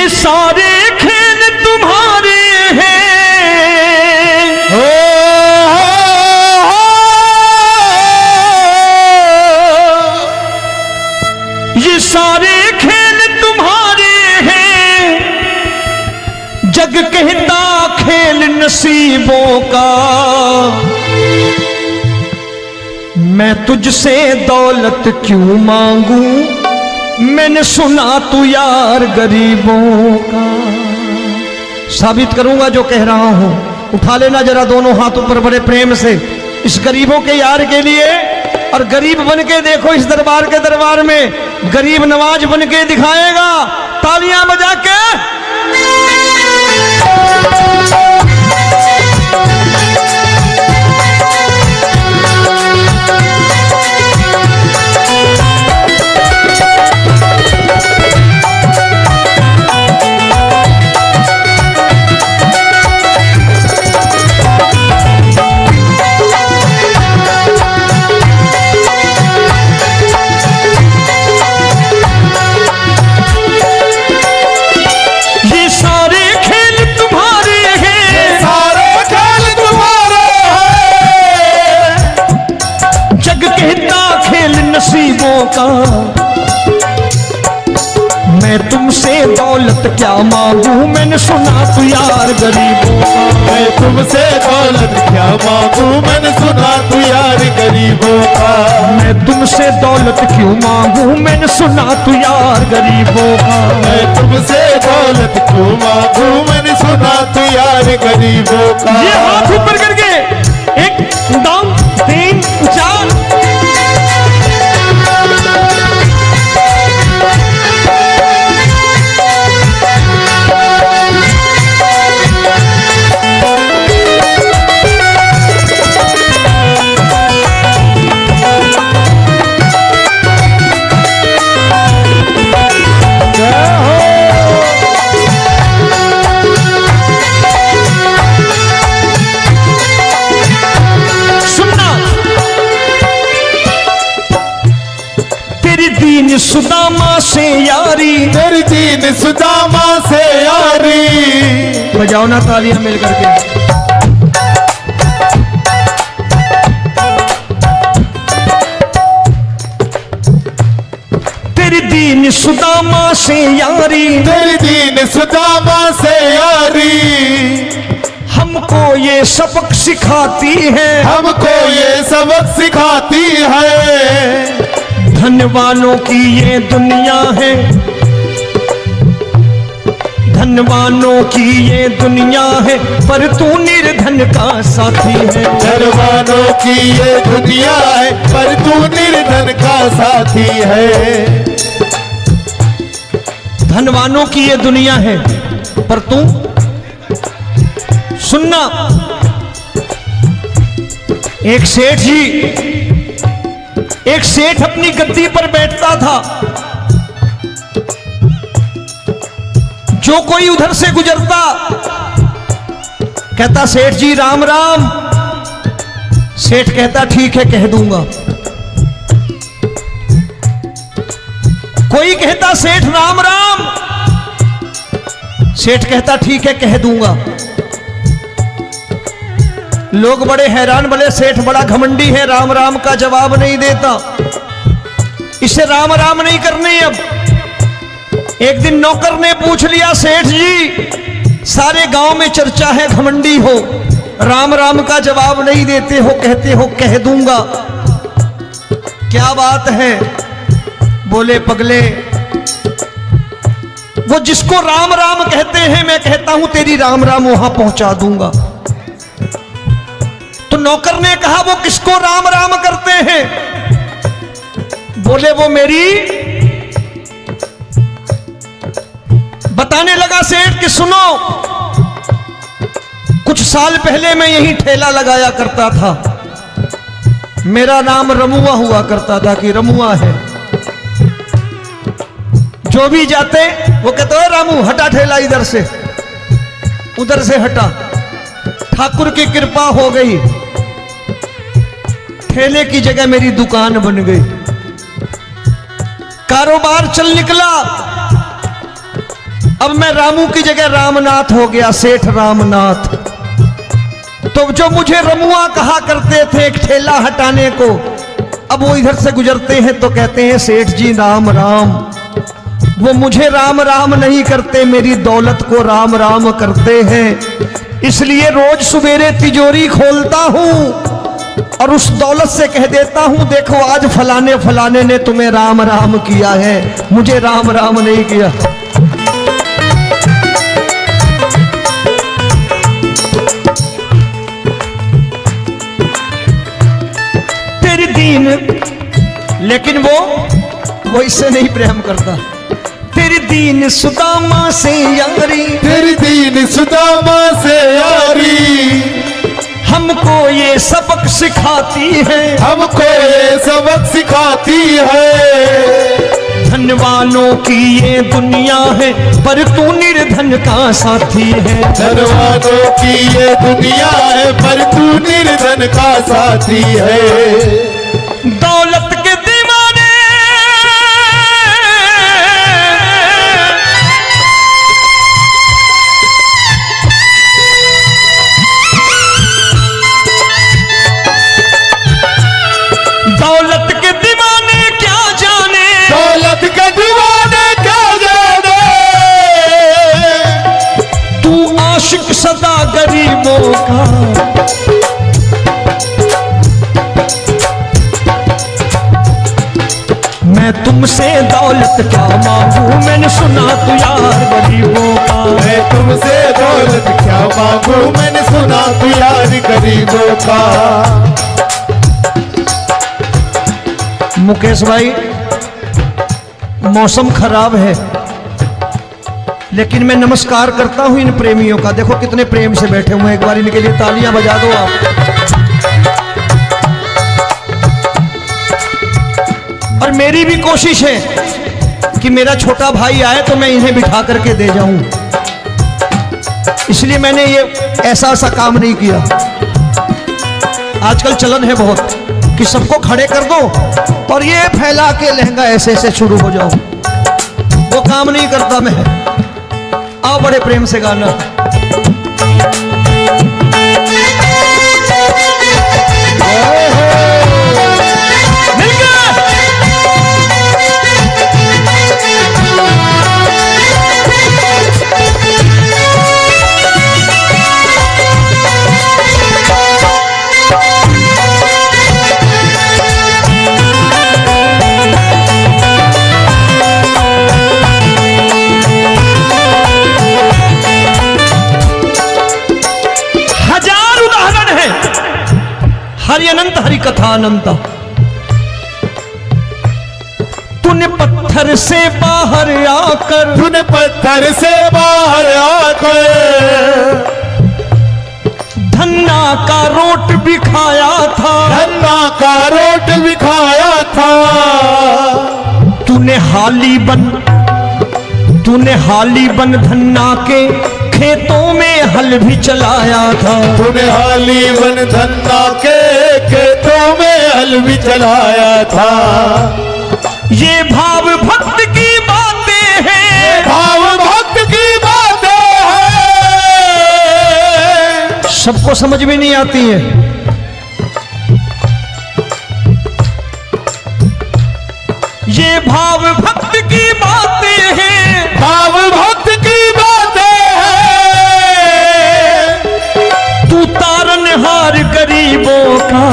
ये सारे खेल तुम्हारे हैं, ये सारे खेल तुम्हारे हैं, जग कहता खेल नसीबों का। मैं तुझसे दौलत क्यों मांगू, मैंने सुना तू यार गरीबों का। साबित करूंगा जो कह रहा हूं। उठा लेना जरा दोनों हाथ ऊपर बड़े प्रेम से इस गरीबों के यार के लिए, और गरीब बन के देखो इस दरबार के दरबार में गरीब नवाज बन के दिखाएगा, तालियां बजा के। नसीबों का मैं तुमसे दौलत क्या मांगू, मैंने सुना तू यार गरीबों का। मैं तुमसे दौलत क्या मांगू, मैंने सुना तू यार गरीबों का। मैं तुमसे दौलत क्यों मांगू, मैंने सुना तू यार गरीबों का। मैं तुमसे दौलत क्यों मांगू, मैंने सुना तू यार गरीबों का। ये हाथ ऊपर करके 1 2 3 4 सुदामा से यारी, तेरी दीन सुदामा से यारी। बजाओ ना तालियां मिल करके। तेरी दीन सुदामा से यारी, तेरी दीन सुदामा से यारी। हमको ये सबक सिखाती है, हमको ये सबक सिखाती है। धनवानों की ये दुनिया है, धनवानों की ये दुनिया है, पर तू निर्धन का साथी है। धनवानों की ये दुनिया है, पर तू निर्धन का साथी है। धनवानों की ये दुनिया है, पर तू सुनना। एक सेठ अपनी गद्दी पर बैठता था। जो कोई उधर से गुजरता कहता सेठ जी राम राम। सेठ कहता ठीक है कह दूंगा। कोई कहता सेठ राम राम। सेठ कहता ठीक है कह दूंगा। लोग बड़े हैरान, बोले सेठ बड़ा घमंडी है, राम राम का जवाब नहीं देता, इसे राम राम नहीं करनी। अब एक दिन नौकर ने पूछ लिया सेठ जी सारे गांव में चर्चा है घमंडी हो, राम राम का जवाब नहीं देते हो, कहते हो कह दूंगा, क्या बात है? बोले पगले वो जिसको राम राम कहते हैं मैं कहता हूं तेरी राम राम वहां पहुंचा दूंगा। तो नौकर ने कहा वो किसको राम राम करते हैं? बोले वो मेरी। बताने लगा सेठ कि सुनो, कुछ साल पहले मैं यही ठेला लगाया करता था, मेरा नाम रमुआ हुआ करता था कि रमुआ है। जो भी जाते वो कहते हैं रामू हटा ठेला इधर से, उधर से हटा। ठाकुर की कृपा हो गई, ठेले की जगह मेरी दुकान बन गई, कारोबार चल निकला। अब मैं रामू की जगह रामनाथ हो गया, सेठ रामनाथ। तो जो मुझे रमुआ कहा करते थे एक ठेला हटाने को, अब वो इधर से गुजरते हैं तो कहते हैं सेठ जी राम राम। वो मुझे राम राम नहीं करते, मेरी दौलत को राम राम करते हैं। इसलिए रोज सवेरे तिजोरी खोलता हूं और उस दौलत से कह देता हूं देखो आज फलाने फलाने ने तुम्हें राम राम किया है, मुझे राम राम नहीं किया। तेरी दीन, लेकिन वो इससे नहीं प्रेम करता। तेरी दीन सुदामा से यारी, तेरी दीन सुदामा से यारी हमको ये सबक सिखाती है, हमको ये सबक सिखाती है। धन वालों की ये दुनिया है पर तू निर्धन का साथी है। धन वालों की ये दुनिया है पर तू निर्धन का साथी है। दौलत के दीवाने दौलत के दीवाने क्या जाने, दौलत के दीवाने क्या जाने। तू आशिक सदा गरीबों का। मैं तुमसे दौलत क्या मांगू, मैंने सुना तू यार गरीबों का। मैं तुमसे दौलत क्या मांगू, मैंने सुना तू यार गरीबों का। मुकेश भाई मौसम खराब है, लेकिन मैं नमस्कार करता हूं इन प्रेमियों का। देखो कितने प्रेम से बैठे हुए हैं, एक बार इनके लिए तालियां बजा दो आप। और मेरी भी कोशिश है कि मेरा छोटा भाई आए तो मैं इन्हें बिठा करके दे जाऊं, इसलिए मैंने ये ऐसा काम नहीं किया। आजकल चलन है बहुत कि सबको खड़े कर दो और ये फैला के लहंगा ऐसे ऐसे शुरू हो जाओ, वो काम नहीं करता मैं। आओ बड़े प्रेम से गाना। हरि अनंत हरि कथा अनंत। तूने पत्थर से बाहर आकर, तूने पत्थर से बाहर आकर धन्ना का रोट भी खाया था, धन्ना का रोट भी खाया था। तूने हाली बन धन्ना के खेतों में हल भी चलाया था। तूने हाली बन धन्ना के खेतों में हल भी चलाया था। ये भाव भक्त की बातें हैं, भाव भक्त की बातें हैं, सबको समझ में नहीं आती है। ये भाव भक्त की बातें हैं, भाव भक्त की बातें हैं। तू तारनहार गरीबों का,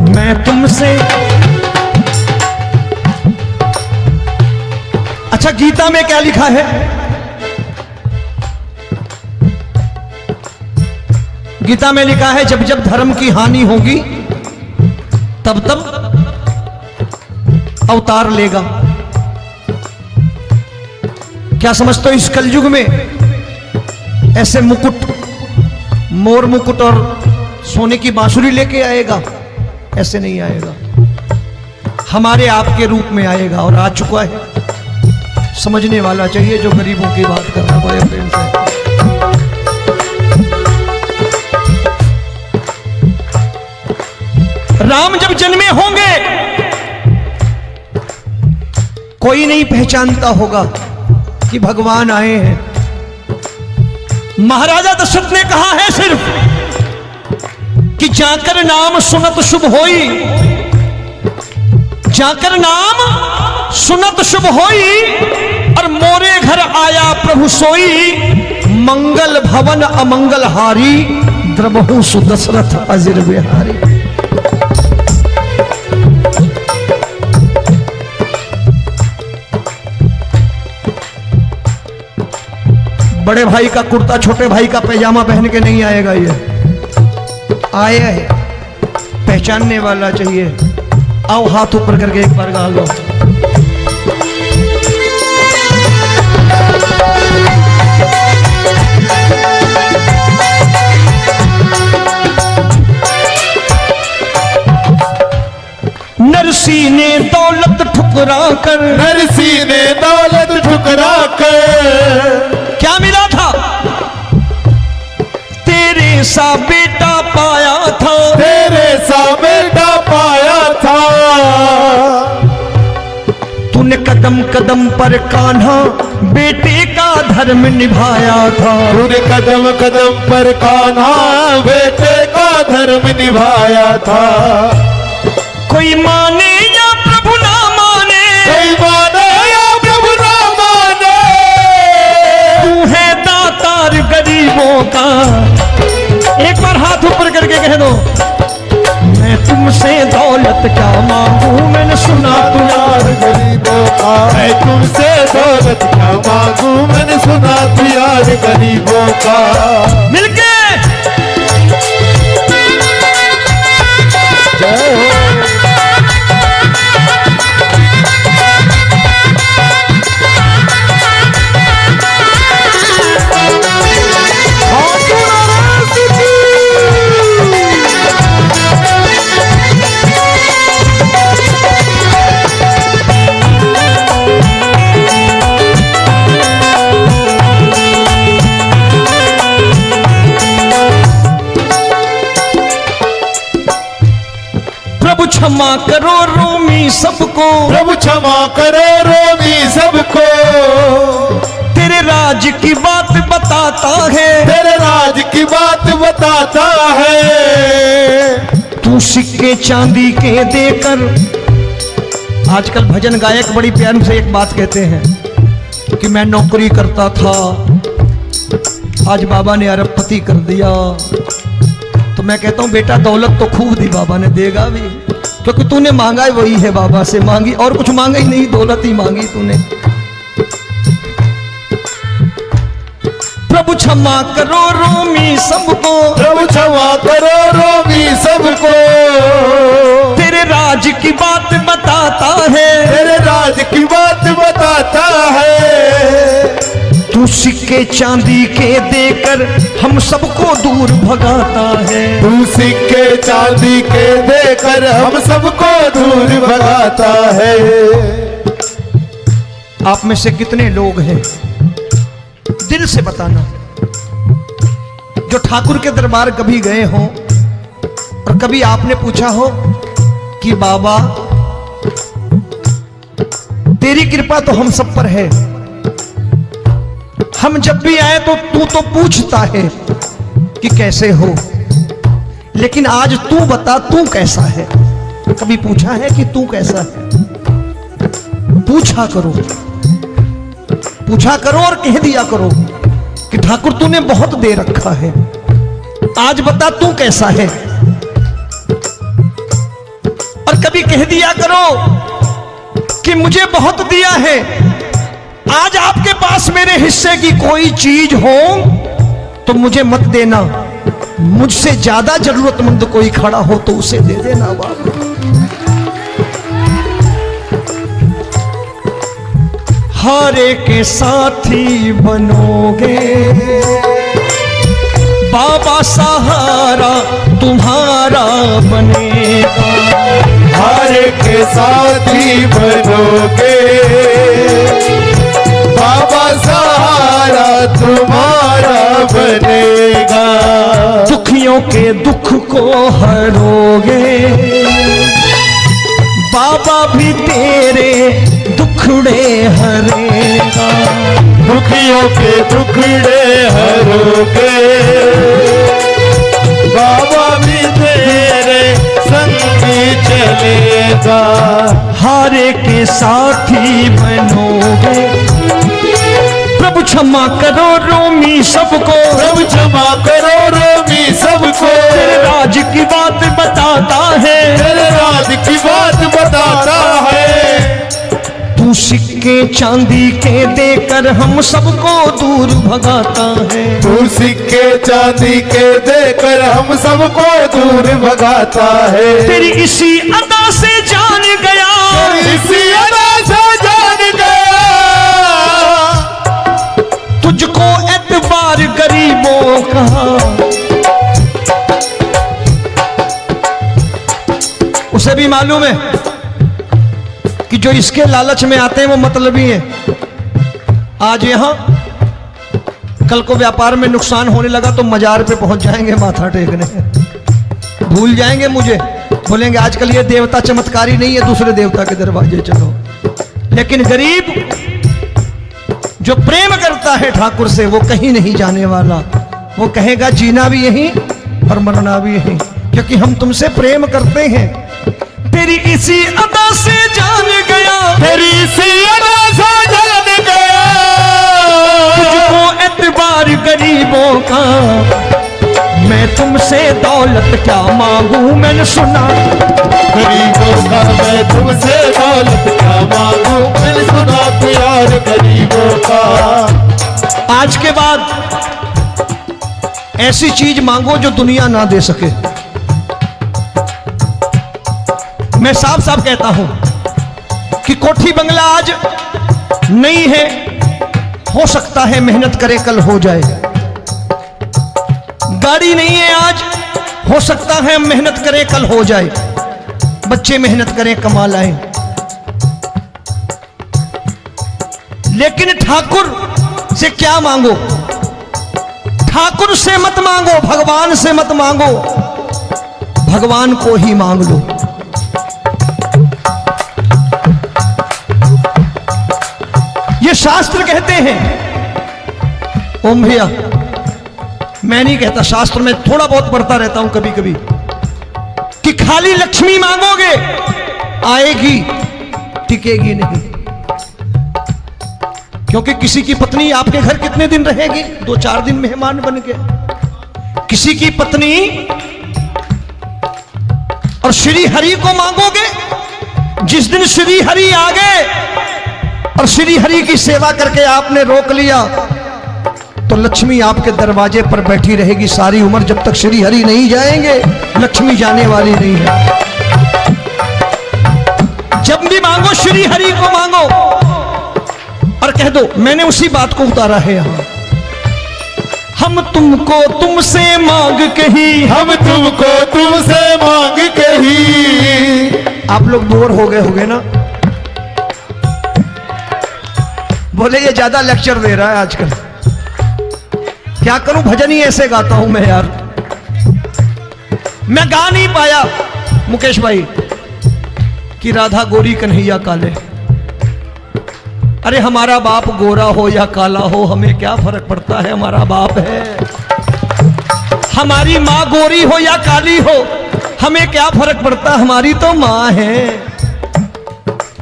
मैं तुमसे। अच्छा गीता में क्या लिखा है? गीता में लिखा है जब जब धर्म की हानि होगी तब तब अवतार लेगा। क्या समझते हो इस कलयुग में ऐसे मुकुट, मोर मुकुट और सोने की बांसुरी लेके आएगा? ऐसे नहीं आएगा, हमारे आपके रूप में आएगा और आ चुका है। समझने वाला चाहिए जो गरीबों की बात कर रहा बड़े प्रेम से। राम जब जन्मे होंगे कोई नहीं पहचानता होगा, कि भगवान आए हैं। महाराजा दशरथ ने कहा है सिर्फ कि जाकर नाम सुनत शुभ होई, जाकर नाम सुनत शुभ होई, और मोरे घर आया प्रभु सोई, मंगल भवन अमंगल हारी, द्रबहु सुदशरथ अजिर बिहारी। बड़े भाई का कुर्ता छोटे भाई का पैजामा पहन के नहीं आएगा, ये आया है पहचानने वाला चाहिए। आओ हाथ ऊपर करके एक बार गा लो। नरसी ने दौलत ठुकरा कर, नरसी ने दौलत ठुकरा कर, क्या मिला था? तेरे सा बेटा पाया था, तेरे सा बेटा पाया था। तूने कदम कदम पर कान्हा बेटे का धर्म निभाया था, तूने कदम कदम पर कान्हा बेटे का धर्म निभाया था। कोई माने या प्रभु ना माने, कोई माने या प्रभु ना माने, तू है दातार गरीबों का। एक बार हाथ ऊपर करके कह दो, मैं तुमसे दौलत क्या मांगू, मैंने सुना तू यार गरीबों का। मैं तुमसे दौलत क्या मांगू, मैंने सुना तू यार गरीबों का। मिलके जय हो। क्षमा करो रोमी सबको, प्रभु क्षमा करो रोमी सबको। तेरे राज की बात बताता है, तेरे राज की बात बताता है। तू सिक्के चांदी के देकर, आजकल भजन गायक बड़ी प्यार से एक बात कहते हैं कि मैं नौकरी करता था, आज बाबा ने अरबपति कर दिया। तो मैं कहता हूं बेटा दौलत तो खूब दी बाबा ने, देगा भी, क्योंकि तूने मांगा ही वही है, बाबा से मांगी और कुछ मांगा ही नहीं, दौलत ही मांगी तूने। प्रभु क्षमा करो रोमी सबको, प्रभु क्षमा करो रोमी सबको। तेरे राज की बात बताता है, तेरे राज की बात बताता है। तू सिक्के चांदी के देकर हम सबको दूर भगाता है, तू सिक्के चांदी के देकर हम सबको दूर भगाता है। आप में से कितने लोग हैं, दिल से बताना, जो ठाकुर के दरबार कभी गए हो और कभी आपने पूछा हो कि बाबा तेरी कृपा तो हम सब पर है, हम जब भी आए तो तू तो पूछता है कि कैसे हो, लेकिन आज तू बता तू कैसा है। कभी पूछा है कि तू कैसा है? पूछा करो, पूछा करो और कह दिया करो कि ठाकुर तूने बहुत दे रखा है, आज बता तू कैसा है। और कभी कह दिया करो कि मुझे बहुत दिया है, आज आपके पास मेरे हिस्से की कोई चीज हो तो मुझे मत देना, मुझसे ज्यादा जरूरतमंद कोई खड़ा हो तो उसे दे देना बाबा। हारे के साथी बनोगे बाबा, सहारा तुम्हारा बनेगा। हारे के साथी बनोगे बाबा, सहारा तुम्हारा बनेगा। दुखियों के दुख को हरोगे बाबा, भी तेरे दुख दुखड़े हरेगा। दुखियों के दुखड़े हरोगे, बाबा भी तेरे संगी चलेगा। हारे के साथी बनोगे, प्रभु क्षमा करो रोमी सबको, प्रभु क्षमा करो रोमी सबको। तेरे राज की बात बताता है, तेरे राज की बात बताता है। तू सिक्के चांदी के देकर हम सबको दूर भगाता है। तू सिक्के चांदी के देकर हम सबको दूर भगाता है। तेरी इसी अदा से जान गया, तेरी इसी अदा से जान गया। तुझको एतबार गरीबों का। उसे भी मालूम है कि जो इसके लालच में आते हैं वो मतलबी हैं। आज यहां कल को व्यापार में नुकसान होने लगा तो मजार पे पहुंच जाएंगे माथा टेकने, भूल जाएंगे मुझे, बोलेंगे आजकल ये देवता चमत्कारी नहीं है, दूसरे देवता के दरवाजे चलो। लेकिन गरीब जो प्रेम करता है ठाकुर से वो कहीं नहीं जाने वाला। वो कहेगा जीना भी यहीं और मरना भी यहीं, क्योंकि हम तुमसे प्रेम करते हैं। तेरी इसी अदा से जान गया, तेरी इसी अदा से जान गया। तुझको एतबार गरीबों का। मैं तुमसे दौलत क्या मांगू, मैंने सुना गरीबों का। मैं तुमसे दौलत क्या मांगू, मैंने सुना प्यार गरीबों का। आज के बाद ऐसी चीज मांगो जो दुनिया ना दे सके। मैं साफ साफ कहता हूं कि कोठी बंगला आज नहीं है, हो सकता है मेहनत करे कल हो जाए। गाड़ी नहीं है आज, हो सकता है मेहनत करें कल हो जाए। बच्चे मेहनत करें कमा लाएं। लेकिन ठाकुर से क्या मांगो? ठाकुर से मत मांगो, भगवान से मत मांगो, भगवान को ही मांग लो। ये शास्त्र कहते हैं। ओम भैया, मैं नहीं कहता, शास्त्र में थोड़ा बहुत पढ़ता रहता हूं कभी कभी, कि खाली लक्ष्मी मांगोगे आएगी, टिकेगी नहीं। क्योंकि किसी की पत्नी आपके घर कितने दिन रहेगी? 2-4 दिन मेहमान बन के। किसी की पत्नी और श्री हरि को मांगोगे, जिस दिन श्री हरि आ गए और श्री हरि की सेवा करके आपने रोक लिया तो लक्ष्मी आपके दरवाजे पर बैठी रहेगी सारी उम्र। जब तक श्री हरि नहीं जाएंगे लक्ष्मी जाने वाली नहीं है। जब भी मांगो श्री हरि को मांगो और कह दो मैंने उसी बात को उतारा है यहां। हम तुमको तुमसे मांग कही, हम तुमको तुमसे मांग कही। आप लोग बोर हो गए होंगे ना? बोले ये ज्यादा लेक्चर दे रहा है आजकल। क्या करूं, भजन ही ऐसे गाता हूं मैं यार। मैं गा नहीं पाया मुकेश भाई कि राधा गोरी कन्हैया काले। अरे हमारा बाप गोरा हो या काला हो हमें क्या फर्क पड़ता है, हमारा बाप है। हमारी माँ गोरी हो या काली हो हमें क्या फर्क पड़ता, हमारी तो माँ है।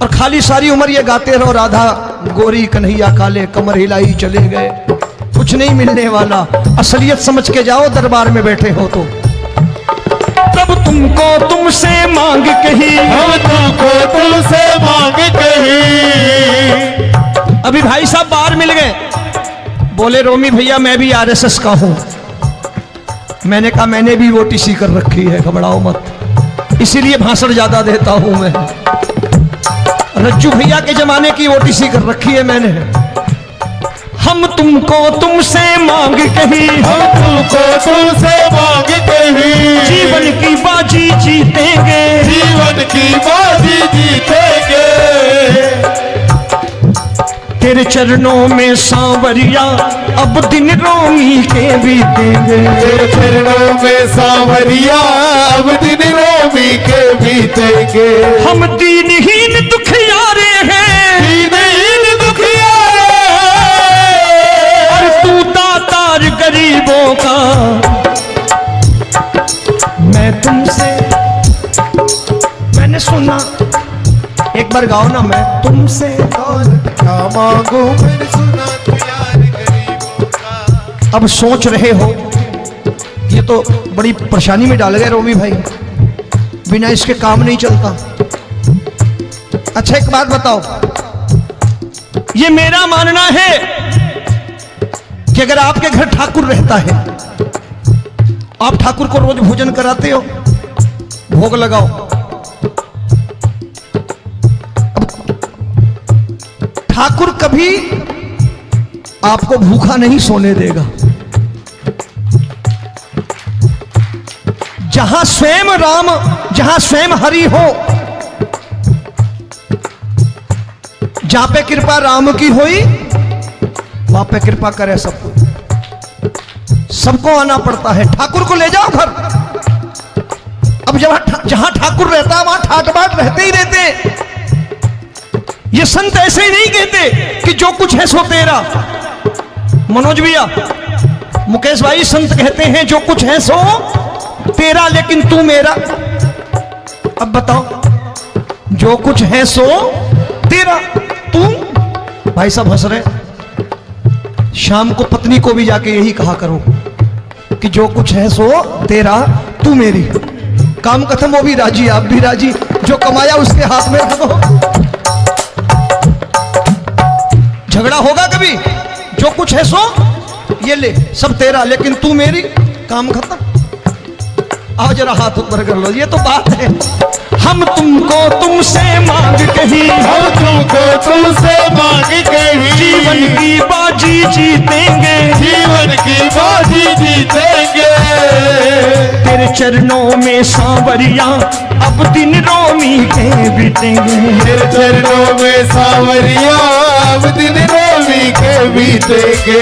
और खाली सारी उम्र ये गाते रहो राधा गोरी कन्हैया काले, कमर हिलाई चले गए, कुछ नहीं मिलने वाला। असलियत समझ के जाओ दरबार में बैठे हो तो। तब तुमको तुमसे मांग कही, हम तुमको तुमसे मांग कही। अभी भाई साहब बाहर मिल गए, बोले रोमी भैया मैं भी आरएसएस का हूं। मैंने कहा मैंने भी ओटीसी कर रखी है, घबराओ मत, इसीलिए भाषण ज्यादा देता हूं मैं। रज्जू भैया के जमाने की ओटीसी कर रखी है मैंने। हम तुमको तुमसे मांग कही, हम तुमको तुमसे मांग कही। जीवन की बाजी जीतेंगे, जीवन की बाजी जीतेंगे। तेरे चरणों में सांवरिया अब दिन रोमी के बीतेंगे। तेरे चरणों में सांवरिया अब दिन रोमी के बीतेंगे। हम दीनहीन दुखियारे हैं, बार गाओ ना, मैं तुमसे दौलत क्या मांगू मैंने सुना तू यार गरीबों का। अब सोच रहे हो ये तो बड़ी परेशानी में डाल गए रोमी भाई, बिना इसके काम नहीं चलता। अच्छा एक बात बताओ, ये मेरा मानना है कि अगर आपके घर ठाकुर रहता है, आप ठाकुर को रोज भोजन कराते हो, भोग लगाओ, अब ठाकुर कभी आपको भूखा नहीं सोने देगा। जहां स्वयं राम, जहां स्वयं हरि हो, जहां पे कृपा राम की होई वहां पे कृपा करे सबको, सबको आना पड़ता है। ठाकुर को ले जाओ घर। अब जहां ठाकुर रहता है वहां ठाट बाट रहते ही रहते। ये संत ऐसे ही नहीं कहते कि जो कुछ है सो तेरा। मनोज भैया, मुकेश भाई, संत कहते हैं जो कुछ है सो तेरा लेकिन तू मेरा। अब बताओ, जो कुछ है सो तेरा, तू। भाई साहब हंस रहे। शाम को पत्नी को भी जाके यही कहा करो कि जो कुछ है सो तेरा, तू मेरी। काम खत्म, वो भी राजी, आप भी राजी, जो कमाया उसके हाथ में रख दो। झगड़ा होगा कभी? जो कुछ है सो ये ले, सब तेरा लेकिन तू मेरी, काम खत्म। आओ जरा हाथ ऊपर कर लो, ये तो बात है। हम तुमको तुमसे मांग कहीं, हम तुमको तुमसे मांग कहीं, जीवन की बाजी जीतेंगे, जीवन की बाजी जीतेंगे। तेरे चरणों में सांवरिया अब दिन रोमी के बीतेंगे, तेरे चरणों में सांवरिया अब दिन रोमी के बीतेंगे।